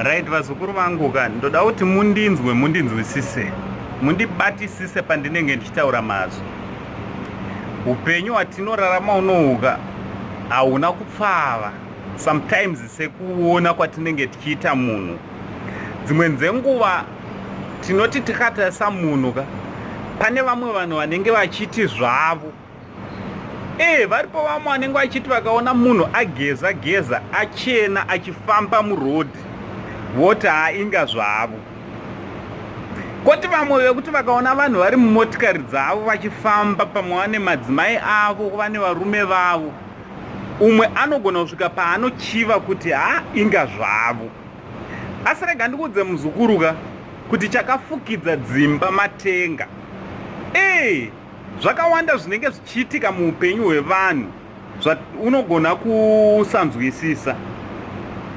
Right, vazukuru vangu ka ndoda kuti mundinzwisise, mundibatisise pandinenge ndichitaura mazvo. Upenyu hwatinorarama unohuka hauna kupfava sometimes sekuona kwatinenge tichiita munhu. Dzimwe dzenguva tinoti tikatarisa munhu ka pane vamwe vanhu vanenge vachiti zvavo. Varipo vamwe vanenge vachiti vakaona munhu ageza achena achifamba murodhi voti inga zvavo. Koti vamwe vekuti vakaona vanhu vari mumotikari dzavo vachifamba pamwe vane madzimai avo vane varume vavo, umwe anogona kusvika paanochiva kuti inga zvavo. Asi rega ndikudze muzukuru ka kuti chakafukidza dzimba matenga. Zvakawanda zvinenge zvichiitika muupenyu hwevanhu unogona kusanzwisisa.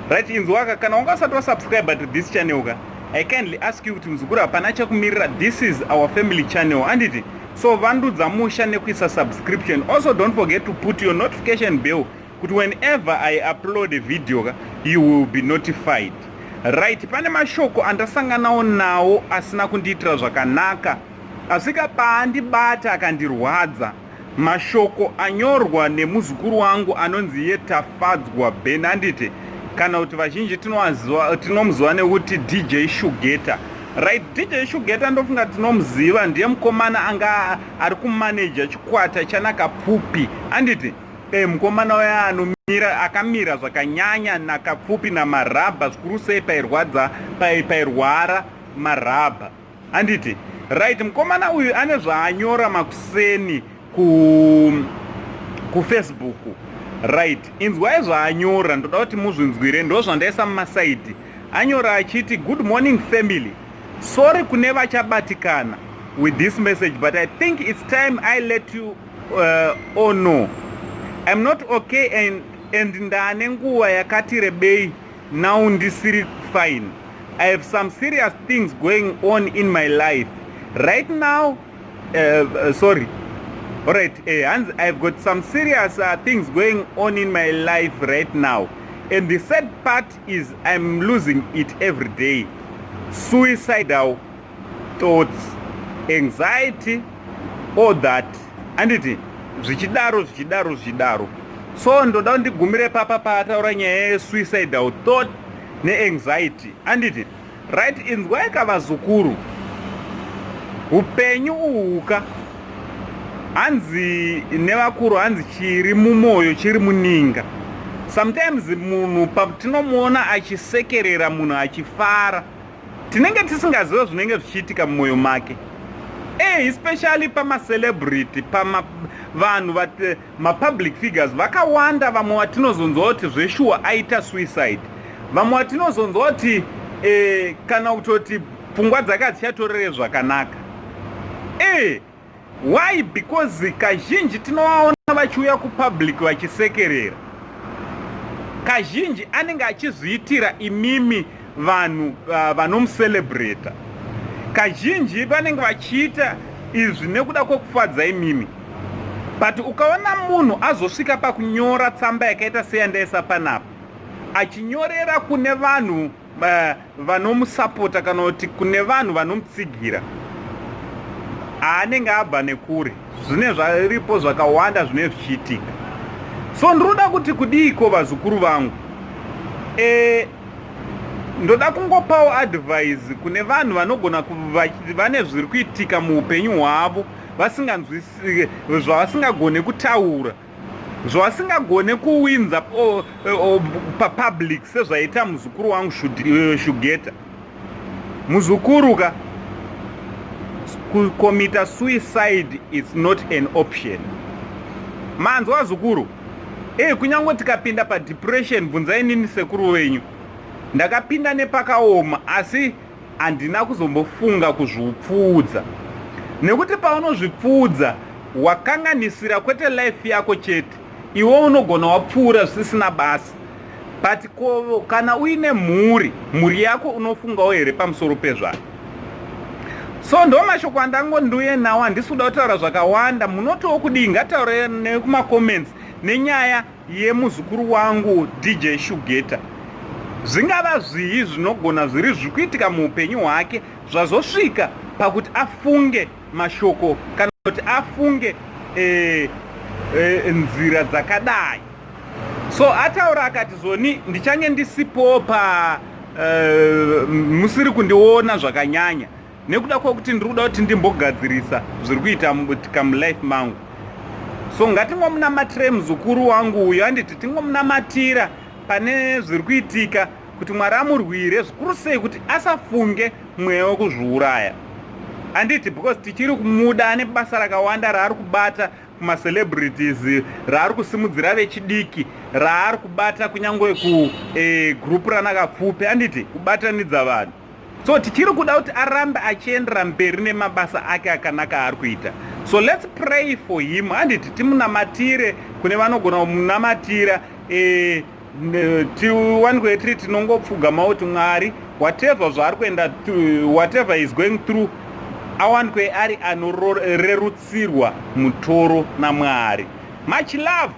Right, inzwaka kana ungasati wasubscribe to this channel ka, I kindly ask you kuti muzukuru hapana chakumirira. This is our family channel anditi. So vandudza musha nekuisa subscription. Also don't forget to put your notification bell kuti whenever I upload a video ka, you will be notified. Right, pane mashoko andasanganawo nawo asina kundiitira zvakanaka, asvika paandibata akandirwadza. Mashoko anyorwa nemuzukuru wangu anonzi Yetafadzwa Ben anditi, kana kuti vazhinji tinomuziva nekuti DJ Shugeta. Right, DJ Shugeta ndofunga tinomuziva, ndiye mukomana anga ari kumaneja chikwata chanakapfupi anditi. Mukomana waya akamira zvakanyanya nakapfupi namarabha, zvikuru sei pairwara marabha anditi. Right, mukomana uyu ane zvaanyora makuseni kuFacebook. Right, inzwai zvaanyora, ndoda kuti muzvinzwire, ndo zvandaisa mumasaiti. Anyora achiti, good morning family, sorry kune vachabatikana with this message, but I think it's time I let you all know I'm not okay and ndane nguva yakati rebei now ndisiri fine. I have some serious things going on in my life right now. Sorry. Alright, I've got some serious things going on in my life right now, and the sad part is I'm losing it every day. Suicidal thoughts, anxiety, all that anditi zvichidaro. So ndoda ndigumire papa paataura nyaya yesuicidal thought neanxiety anditi. Right, inzwai kavazukuru, upenyu uhuka hanzi nevakuru hanzi chiri mumoyo chiri muninga. Sometimes munhu patinomuona achisekerera, munhu achifara, tinenge tisingaziva zvinenge zvichiitika mumwoyo make. Especially pamacelebrity, vanhu mapublic figures vakawanda. Vamwe vatinozonzwa kuti zveshuwa aita suicide, vamwe vatinozonzwa kuti kana kutoti pfungwa dzake dzichatorere zvakanaka. Why? Because kazhinji tinovaona vachiuya kupublic vachisekerera. Kazhinji anenge achizviitira imimi vanhu vanomucelebrata. Kazhinji vanenge vachiita izvi nekuda kwokufadza imimi. But ukaona munhu azosvika pakunyora tsamba yakaita seyandaisa panapa, achinyorera kune vanhu vanomusapota kana kuti kune vanhu vanomutsigira, anenge abva nekure. Zvine zvaripo zvakawanda zvine zvichiitika. So ndinoda kuti kudiko vazukuru vangu, ndoda kungopawo advice kune vanhu vanogona vane zviri kuitika muupenyu hwavo zvavasingagone kutaura, zvavasingagone kuwinza papublic sezvaita muzukuru wangu Shugeta. Muzukuru ka, kucommita suicide is not an option. Manzwa wazukuru, kunyange tikapinda padepression, bvunzai nini sekuru wenyu. Ndakapinda nepakaoma asi handina kuzombofunga kuzvipfuudza, nekuti paunozvipfuudza wakanganisira kwete life yako chete, iwe unogona wapfuura zvisina basa. But kana uine mhuri yako unofungawo here pamusoro pezvayo. So ndo mashoko andangondiuye nawo, handisi kuda kutaura zvakawanda. Munotiwo kudii, ngataure nekuma comments nenyaya yemuzukuru wangu DJ Shugeta. zvingava zvii zvinogona zviri zvikuitika muupenyu hwake zvazosvika pakuti afunge mashoko kana kuti afunge nzira dzakadai. So ataura akati zvoni ndichange ndisipo musiri kundiona zvakanyanya nekuda kwokuti ndiri kuda kuti ndimbogadzirisa zviri kuitika mulife mangu. So ngatingomunamatire muzukuru wangu uyo, handiti tingomunamatira pane zviri kuitika kuti Mwari amurwire zvikuru sei kuti asafunge mweya wekuzviuraya. Handiti because tichiri kumuda ane basa rakawanda raari kubata kumacelebrities, raari kusimudzira vechidiki, raari kubata kunyangwe kugrupu ranakapfupi, handiti kubatanidza vanhu. So tichiri kuda kuti arambe achiendera mberi nemabasa ake akanaka ari kuita. So let's pray for him, handiti timunamatire kune vanogona kumunamatira. Tiwanwe tiri tinongopfugama kuti Mwari whatever zvaari kuenda whatever is going through awanikwe ari anorerutsirwa mutoro naMwari. Much love.